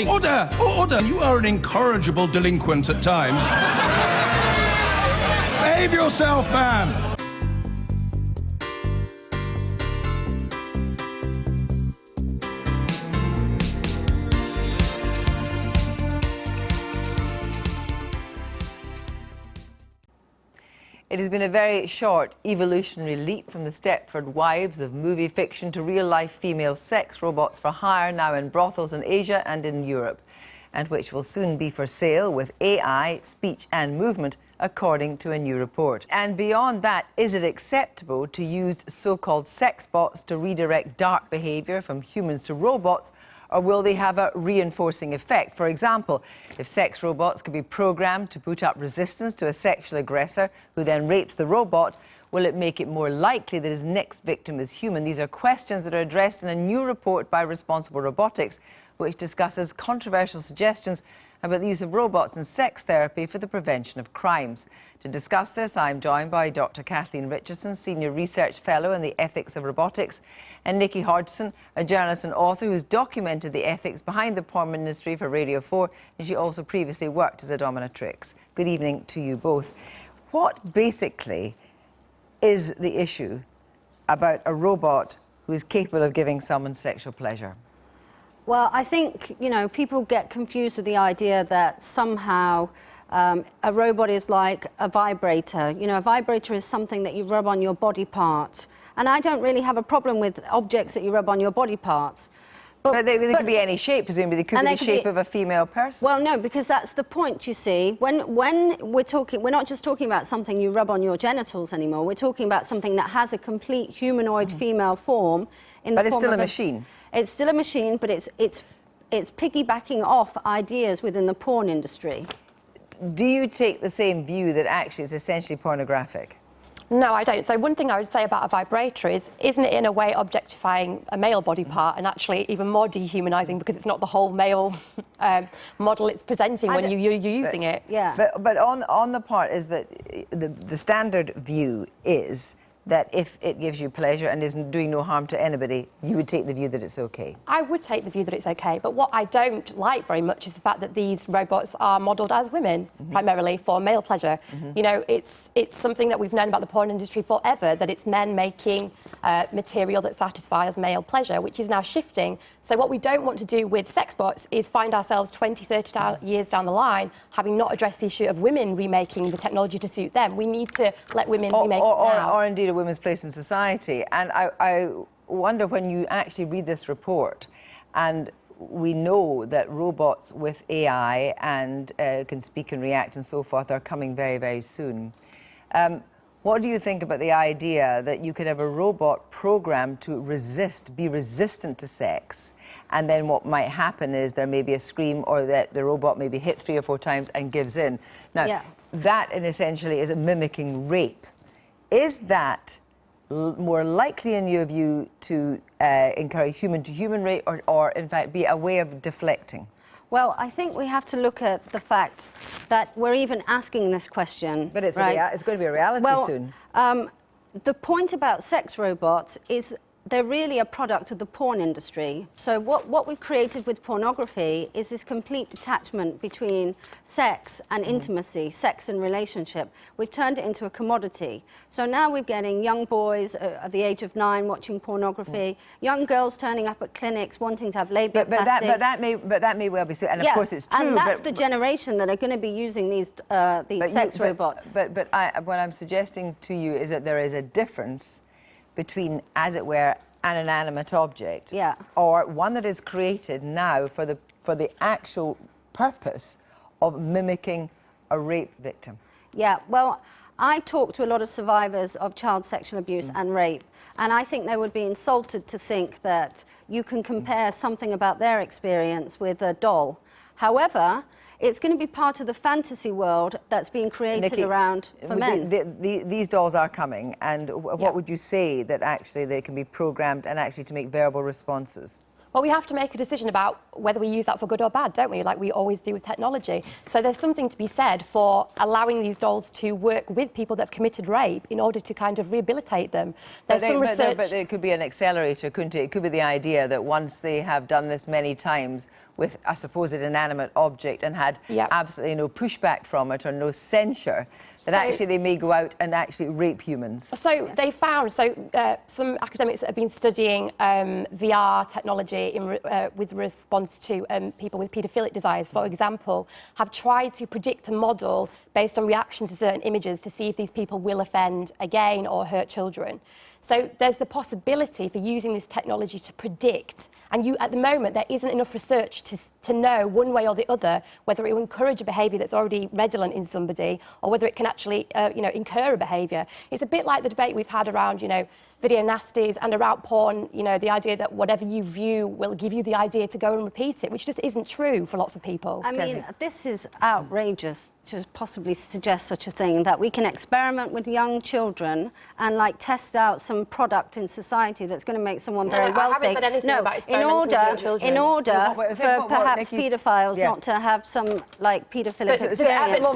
Order! Order! You are an incorrigible delinquent at times. Behave yourself, man! It has been a very short evolutionary leap from the Stepford Wives of movie fiction to real-life female sex robots for hire now in brothels in Asia and in Europe, and which will soon be for sale with AI, speech and movement, according to a new report. And beyond that, is it acceptable to use so-called sex bots to redirect dark behaviour from humans to robots, or will they have a reinforcing effect? For example, if sex robots can be programmed to put up resistance to a sexual aggressor who then rapes the robot, will it make it more likely that his next victim is human? These are questions that are addressed in a new report by Responsible Robotics, which discusses controversial suggestions about the use of robots in sex therapy for the prevention of crimes. To discuss this, I'm joined by Dr. Kathleen Richardson, Senior Research Fellow in the Ethics of Robotics, and Nikki Hodgson, a journalist and author who's documented the ethics behind the porn industry for Radio 4, and she also previously worked as a dominatrix. Good evening to you both. What basically is the issue about a robot who is capable of giving someone sexual pleasure? Well, I think, you know, people get confused with the idea that somehow a robot is like a vibrator. You know, a vibrator is something that you rub on your body part. And I don't really have a problem with objects that you rub on your body parts. But they could be any shape, presumably. They could be the shape of a female person. Well, no, because that's the point, you see. When we're talking, we're not just talking about something you rub on your genitals anymore. We're talking about something that has a complete humanoid female form. But it's still a machine. It's still a machine, but it's piggybacking off ideas within the porn industry. Do you take the same view that actually it's essentially pornographic? No, I don't. So one thing I would say about a vibrator is, isn't it in a way objectifying a male body part and actually even more dehumanising because it's not the whole male model it's presenting when you're using it? Yeah. But on the part is that the standard view is that if it gives you pleasure and isn't doing no harm to anybody, you would take the view that it's okay. I would take the view that it's okay, but what I don't like very much is the fact that these robots are modelled as women, primarily for male pleasure. You know, it's something that we've known about the porn industry forever, that it's men making material that satisfies male pleasure, which is now shifting. So what we don't want to do with sex bots is find ourselves 20, 30 years down the line having not addressed the issue of women remaking the technology to suit them. We need to let women remake it now. Or indeed a women's place in society. And I wonder, when you actually read this report, and we know that robots with AI and can speak and react and so forth are coming very, very soon. What do you think about the idea that you could have a robot programmed to be resistant to sex, and then what might happen is there may be a scream, or that the robot may be hit 3 or 4 times and gives in? Now, that essentially is mimicking rape. Is that more likely, in your view, to encourage human-to-human rape, or in fact be a way of deflecting? Well, I think we have to look at the fact that we're even asking this question. But it's right? It's going to be a reality soon. The point about sex robots is they're really a product of the porn industry. So what we've created with pornography is this complete detachment between sex and intimacy, sex and relationship. We've turned it into a commodity. So now we're getting young boys at the age of 9 watching pornography, young girls turning up at clinics wanting to have labiaplasty. But that may well be so, and of course it's true. And that's the generation that are going to be using these sex robots. But what I'm suggesting to you is that there is a difference between, as it were, an inanimate object, or one that is created now for the actual purpose of mimicking a rape victim. Yeah, well, I talk to a lot of survivors of child sexual abuse and rape, and I think they would be insulted to think that you can compare something about their experience with a doll. However, it's going to be part of the fantasy world that's being created, Nikki, around for men. These dolls are coming, and what would you say that actually they can be programmed and actually to make verbal responses? Well, we have to make a decision about whether we use that for good or bad, don't we? Like we always do with technology. So there's something to be said for allowing these dolls to work with people that have committed rape in order to kind of rehabilitate them. There's some research... But it could be an accelerator, couldn't it? It could be the idea that once they have done this many times, with a supposed inanimate object and had Yep. absolutely no pushback from it or no censure, that So- actually they may go out and actually rape humans. So they found, some academics that have been studying VR technology with response to people with paedophilic desires, for example, have tried to predict a model based on reactions to certain images to see if these people will offend again or hurt children. So there's the possibility for using this technology to predict, and at the moment there isn't enough research to know one way or the other whether it will encourage a behaviour that's already redolent in somebody or whether it can actually incur a behaviour. It's a bit like the debate we've had around video nasties and around porn, the idea that whatever you view will give you the idea to go and repeat it, which just isn't true for lots of people. I mean, this is outrageous to possibly suggest such a thing, that we can experiment with young children and test out some product in society that's going to make someone very wealthy. I haven't said anything about experimenting with young children. In order for perhaps Nikki's- paedophiles yeah. not to have some paedophilic experience. So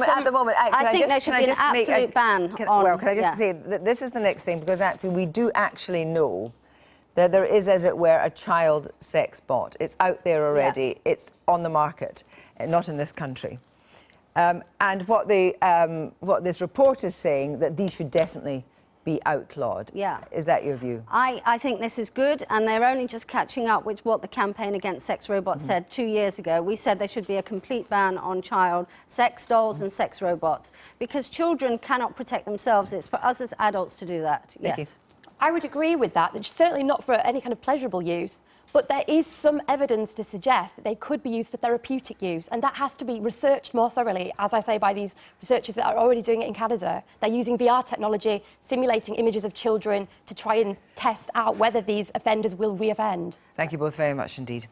at the moment, I think there should be an absolute ban on. Well, can I just say that this is the next thing, because actually we do actually know that there is, as it were, a child sex bot. It's out there already. Yeah. It's on the market, not in this country. And what this report is saying, that these should definitely be outlawed. Yeah. Is that your view? I think this is good, and they're only just catching up with what the campaign against sex robots said 2 years ago. We said there should be a complete ban on child sex dolls and sex robots, because children cannot protect themselves. It's for us as adults to do that. Nikki? Yes. I would agree with that. It's certainly not for any kind of pleasurable use, but there is some evidence to suggest that they could be used for therapeutic use, and that has to be researched more thoroughly, as I say, by these researchers that are already doing it in Canada. They're using VR technology, simulating images of children to try and test out whether these offenders will reoffend. Thank you both very much indeed.